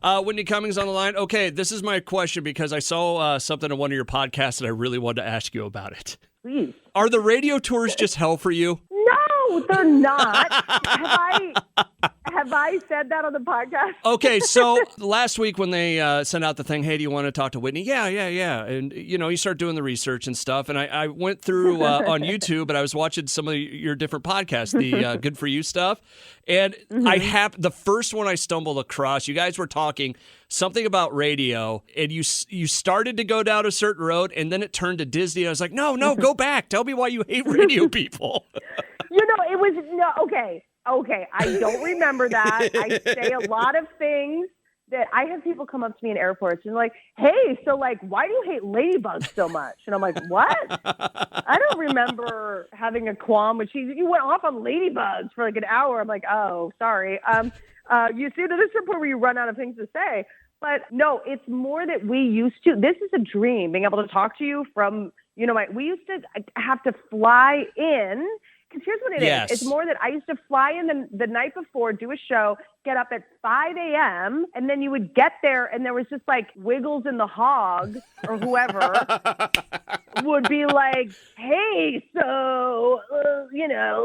Whitney Cummings on the line. Okay, this is my question because I saw something on one of your podcasts and I really wanted to ask you about it. Please. Are the radio tours just hell for you? No, they're not. Have I said that on the podcast? Okay, so last week when they sent out the thing, hey, do you want to talk to Whitney? Yeah. And, you start doing the research and stuff. And I went through on YouTube and I was watching some of your different podcasts, the Good For You stuff. And the first one I stumbled across, you guys were talking something about radio, and you started to go down a certain road, and then it turned to Disney. I was like, no, go back. Tell me why you hate radio people. It was, okay, I don't remember that. I say a lot of things that I have people come up to me in airports and like, hey, so like, why do you hate ladybugs so much? And I'm like, what? I don't remember having a qualm with you went off on ladybugs for like an hour. I'm like, oh, sorry. You see to this report where you run out of things to say. But no, it's more that we used to, this is a dream, being able to talk to you from, we used to have to fly in. Because here's what it is. It's more that I used to fly in the night before, do a show, get up at 5 a.m., and then you would get there, and there was just like Wiggles in the Hog or whoever would be like, hey, so,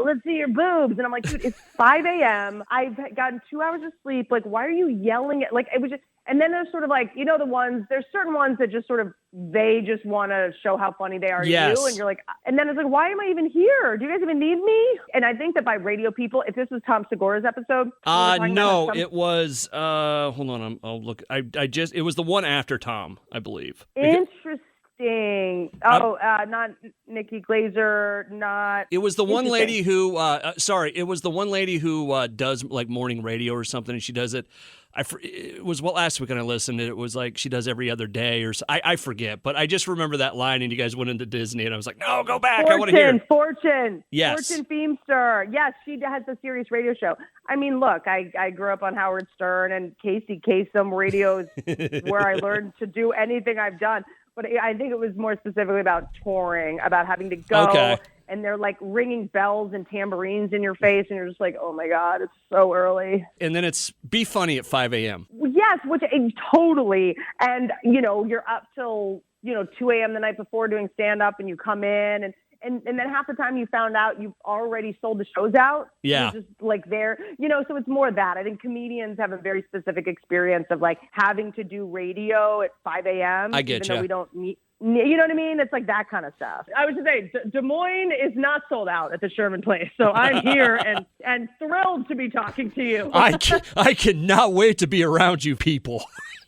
let's see your boobs. And I'm like, dude, it's 5 a.m. I've gotten 2 hours of sleep. Like, why are you yelling at, like, it was just, and then there's sort of like, there's certain ones that just sort of, they just want to show how funny they are to you. And you're like, and then it's like, why am I even here? Do you guys even need me? And I think that by radio people, if this was Tom Segura's episode. No, it was, hold on, I'll look. It was the one after Tom, I believe. Interesting. Not Nikki Glazer, not. It was the one lady who, it was the one lady who does like morning radio or something, and she does it. It was last week when I listened, and it was like she does every other day or so. I forget, but I just remember that line, and you guys went into Disney, and I was like, no, go back. I want to hear it. Fortune. Yes. Fortune Feimster. Yes, she has a serious radio show. I mean, look, I grew up on Howard Stern and Casey Kasem radios where I learned to do anything I've done. But I think it was more specifically about touring, about having to go. Okay. And they're like ringing bells and tambourines in your face. And you're just like, oh my God, it's so early. And then it's be funny at 5 a.m. Yes, totally. And, you're up till, 2 a.m. the night before doing stand up, and you come in and then half the time you found out you've already sold the shows out. Yeah. You're just like there, so it's more that. I think comedians have a very specific experience of like having to do radio at 5 a.m. I get even you. Though we don't meet. You know what I mean? It's like that kind of stuff. I was going to say, Des Moines is not sold out at the Sherman Place. So I'm here and thrilled to be talking to you. I cannot wait to be around you people.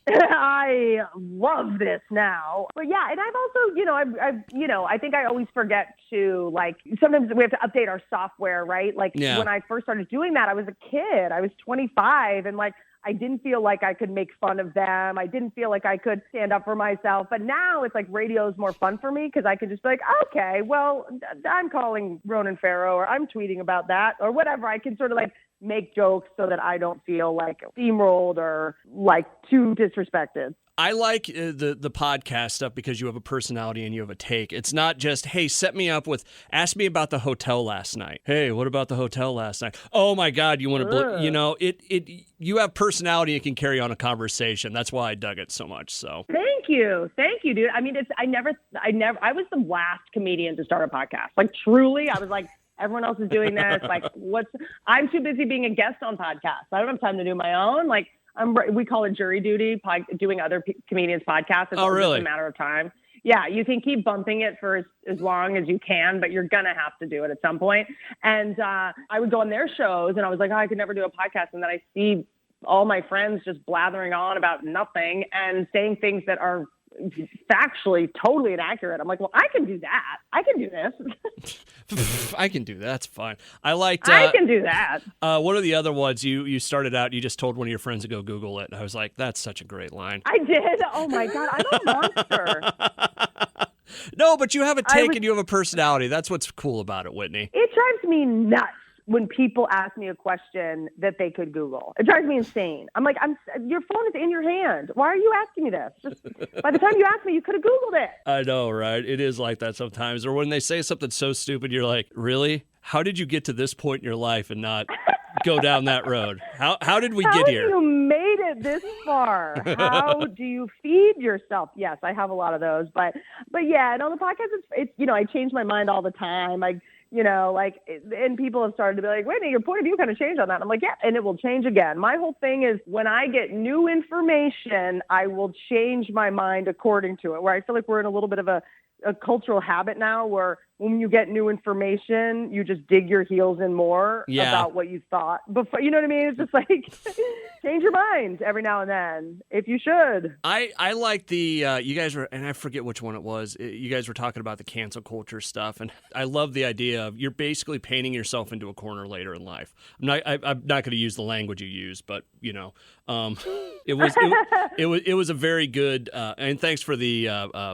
I love this now. But yeah, and I've also, I think I always forget to, like, sometimes we have to update our software, right? Like when I first started doing that, I was a kid. I was 25 and like, I didn't feel like I could make fun of them. I didn't feel like I could stand up for myself. But now it's like radio is more fun for me because I can just be like, okay, well, I'm calling Ronan Farrow or I'm tweeting about that or whatever. I can sort of like make jokes so that I don't feel like steamrolled or like too disrespected. I like the podcast stuff because you have a personality and you have a take. It's not just, hey, ask me about the hotel last night. Hey, what about the hotel last night? Oh my God, you want to, you have personality and can carry on a conversation. That's why I dug it so much. So thank you, dude. I mean, I was the last comedian to start a podcast. Like truly, I was like, everyone else is doing this. Like, I'm too busy being a guest on podcasts. I don't have time to do my own. Like. We call it jury duty, doing other comedians' podcasts. It's really? Just a matter of time. Yeah, you can keep bumping it for as long as you can, but you're going to have to do it at some point. And I would go on their shows, and I was like, I could never do a podcast. And then I see all my friends just blathering on about nothing and saying things that are factually totally inaccurate. I'm like, well, I can do that. I can do this. I can do that. That's fine. I can do that. One of the other ones you started out, you just told one of your friends to go Google it. And I was like, that's such a great line. I did. Oh my God. I'm a monster. No, but you have a take and you have a personality. That's what's cool about it, Whitney. It drives me nuts when people ask me a question that they could Google. It drives me insane. I'm like, your phone is in your hand. Why are you asking me this? Just, by the time you asked me, you could have Googled it. I know, right? It is like that sometimes. Or when they say something so stupid, you're like, really? How did you get to this point in your life and not go down that road. How did we How get have here? you made it this far? How do you feed yourself? Yes, I have a lot of those, but yeah, and on the podcast, it's I change my mind all the time. And people have started to be like, Whitney, your point of view kind of changed on that. I'm like, yeah, and it will change again. My whole thing is when I get new information, I will change my mind according to it, where I feel like we're in a little bit of a cultural habit now where when you get new information, you just dig your heels in more about what you thought before. You know what I mean? It's just like change your mind every now and then if you should. I like the you guys were, and I forget which one it was. You guys were talking about the cancel culture stuff, and I love the idea of you're basically painting yourself into a corner later in life. I'm not going to use the language you use, but it was a very good and thanks for the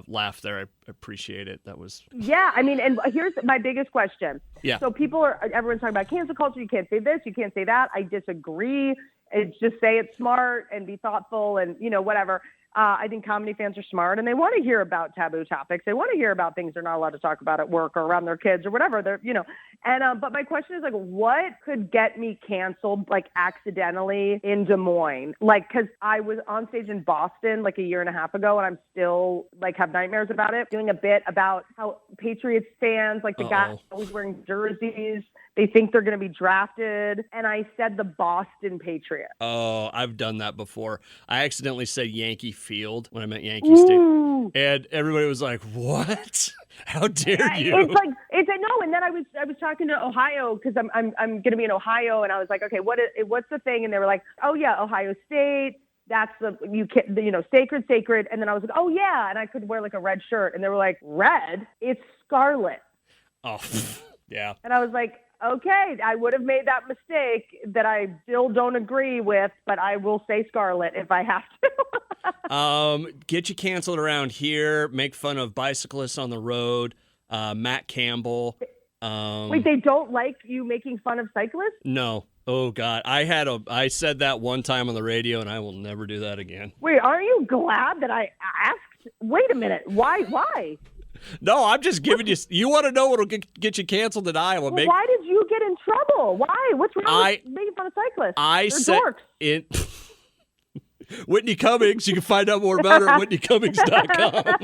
laugh there. I appreciate it. That was I mean, and here's my biggest question. Yeah. So everyone's talking about cancel culture. You can't say this, you can't say that. I disagree. It's just say it smart and be thoughtful and whatever. I think comedy fans are smart and they want to hear about taboo topics. They want to hear about things they're not allowed to talk about at work or around their kids or whatever. But my question is like, what could get me canceled like accidentally in Des Moines? Like, cause I was on stage in Boston like a year and a half ago and I'm still like have nightmares about it, doing a bit about how Patriots fans, like the guys always wearing jerseys, they think they're going to be drafted. And I said the Boston Patriots. Oh, I've done that before. I accidentally said Yankee Field when I meant Yankee Stadium. And everybody was like, what? How dare you? It's no. And then I was talking to Ohio because I'm going to be in Ohio. And I was like, okay, what's the thing? And they were like, oh yeah, Ohio State. That's sacred. And then I was like, oh yeah. And I could wear like a red shirt. And they were like, red? It's scarlet. Oh, yeah. And I was like, okay, I would have made that mistake that I still don't agree with, but I will say scarlet if I have to. Get you canceled around here, make fun of bicyclists on the road, Matt Campbell. Wait, they don't like you making fun of cyclists? No. Oh, God. I said that one time on the radio, and I will never do that again. Wait, aren't you glad that I asked? Wait a minute. Why? No, I'm just giving you. You want to know what'll get you canceled in Iowa? Well, why did you get in trouble? Why? What's wrong with making fun of cyclists? They're dorks. Whitney Cummings. You can find out more about her at whitneycummings.com.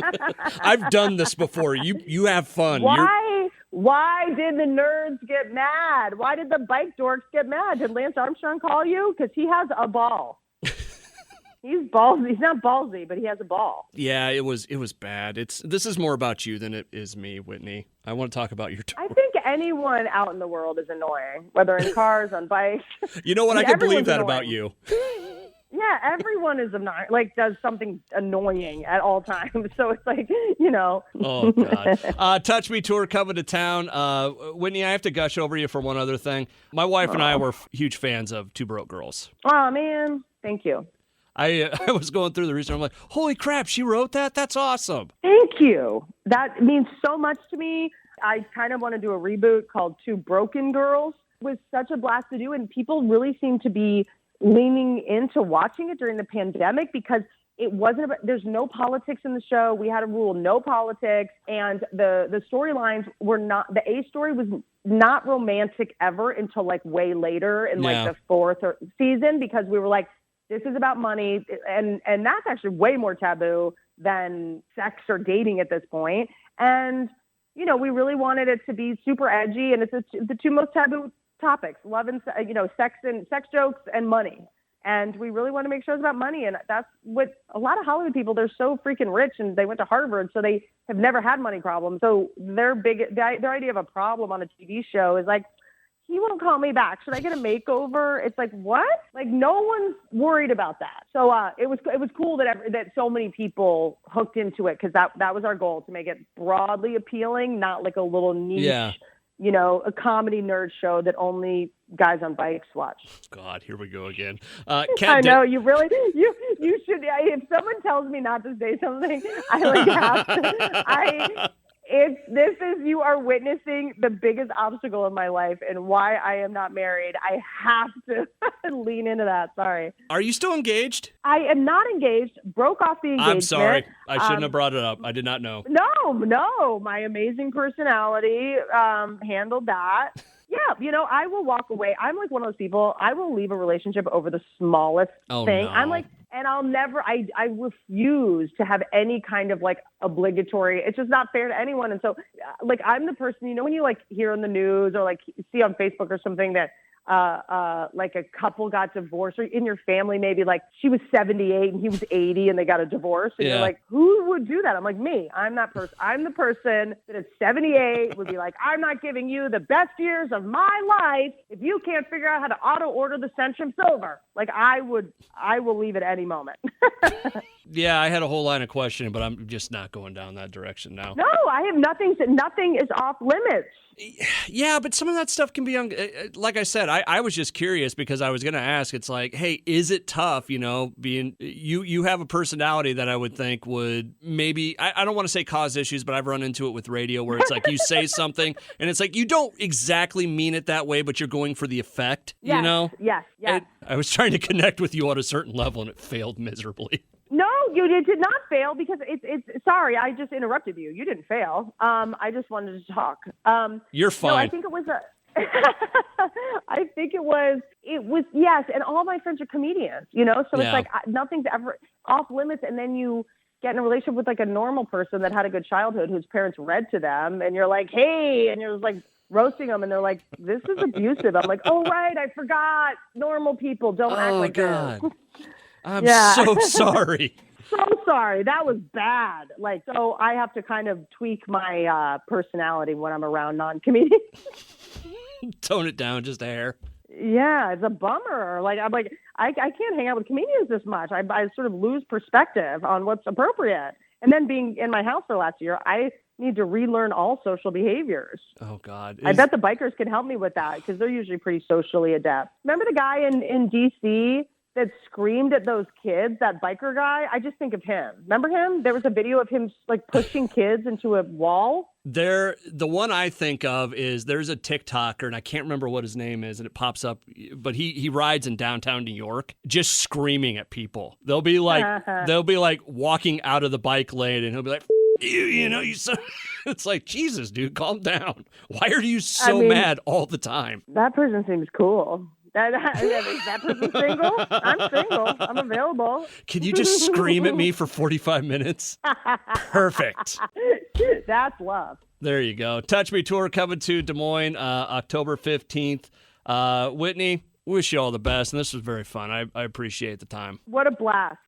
I've done this before. You have fun. Why did the nerds get mad? Why did the bike dorks get mad? Did Lance Armstrong call you? Because he has a ball. He's ballsy. He's not ballsy, but he has a ball. Yeah, it was bad. This is more about you than it is me, Whitney. I want to talk about your tour. I think anyone out in the world is annoying, whether in cars, on bikes. You know what? I can believe that about you. Yeah, everyone is does something annoying at all times. So it's like, Oh, God. Touch Me Tour coming to town. Whitney, I have to gush over you for one other thing. My wife and I were huge fans of Two Broke Girls. Oh, man. Thank you. I was going through the research. I'm like, holy crap, she wrote that? That's awesome. Thank you. That means so much to me. I kind of want to do a reboot called Two Broken Girls. It was such a blast to do, and people really seem to be leaning into watching it during the pandemic because it wasn't about, there's no politics in the show. We had a rule, no politics, and the storylines were not, the A story was not romantic ever until like way later in like the fourth season because we were like, this is about money, and that's actually way more taboo than sex or dating at this point. And, we really wanted it to be super edgy, and it's the two most taboo topics, love and, sex jokes and money. And we really want to make shows about money, and that's what a lot of Hollywood people, they're so freaking rich, and they went to Harvard, so they have never had money problems. So their idea of a problem on a TV show is like, he won't call me back. Should I get a makeover? It's like, what? Like, no one's worried about that. So it was cool that so many people hooked into it because that was our goal, to make it broadly appealing, not like a little niche, a comedy nerd show that only guys on bikes watch. God, here we go again. I know you really you should. If someone tells me not to say something, I like have to. You are witnessing the biggest obstacle in my life and why I am not married. I have to lean into that. Sorry. Are you still engaged? I am not engaged. Broke off the engagement. I'm sorry. I shouldn't have brought it up. I did not know. No. My amazing personality handled that. I will walk away. I'm like one of those people, I will leave a relationship over the smallest thing. No. I'm like, and I'll never, I refuse to have any kind of like obligatory, it's just not fair to anyone. And so like, I'm the person, when you like hear on the news or like see on Facebook or something that like a couple got divorced, or in your family, maybe like she was 78 and he was 80 and they got a divorce. And you're like, who would do that? I'm like, me. I'm that person. I'm the person that at 78 would be like, I'm not giving you the best years of my life if you can't figure out how to auto order the Centrum Silver. Like I will leave at any moment. Yeah, I had a whole line of questioning, but I'm just not going down that direction now. No, I have nothing is off limits. Yeah, but some of that stuff can be, like I said, I was just curious because I was going to ask, it's like, hey, is it tough, being, you have a personality that I would think would maybe, I don't want to say cause issues, but I've run into it with radio where it's like you say something and it's like you don't exactly mean it that way, but you're going for the effect, Yes. And I was trying to connect with you on a certain level and it failed miserably. No, you did not fail because it's sorry, I just interrupted you. You didn't fail. I just wanted to talk. You're fine. No, I think it was yes, and all my friends are comedians, so it's like nothing's ever off limits, and then you get in a relationship with like a normal person that had a good childhood whose parents read to them, and you're like, hey, and you're like roasting them, and they're like, this is abusive. I'm like, oh, right, I forgot. Normal people don't act like God. this. I'm so sorry. So sorry. That was bad. Like, so I have to kind of tweak my personality when I'm around non-comedians. Tone it down just a hair. Yeah, it's a bummer. Like, I'm like, I can't hang out with comedians this much. I sort of lose perspective on what's appropriate. And then being in my house for last year, I need to relearn all social behaviors. Oh, God. I bet the bikers can help me with that because they're usually pretty socially adept. Remember the guy in D.C. that screamed at those kids, that biker guy? I just think of him. Remember him? There was a video of him like pushing kids into a wall. The one I think of is there's a TikToker, and I can't remember what his name is, and it pops up, but he rides in downtown New York just screaming at people. They'll be like walking out of the bike lane, and he'll be like, you so it's like, Jesus, dude, calm down. Why are you so mad all the time? That person seems cool. Is that person single? I'm single. I'm available. Can you just scream at me for 45 minutes? Perfect. That's love. There you go. Touch Me Tour coming to Des Moines October 15th. Whitney, wish you all the best. And this was very fun. I appreciate the time. What a blast.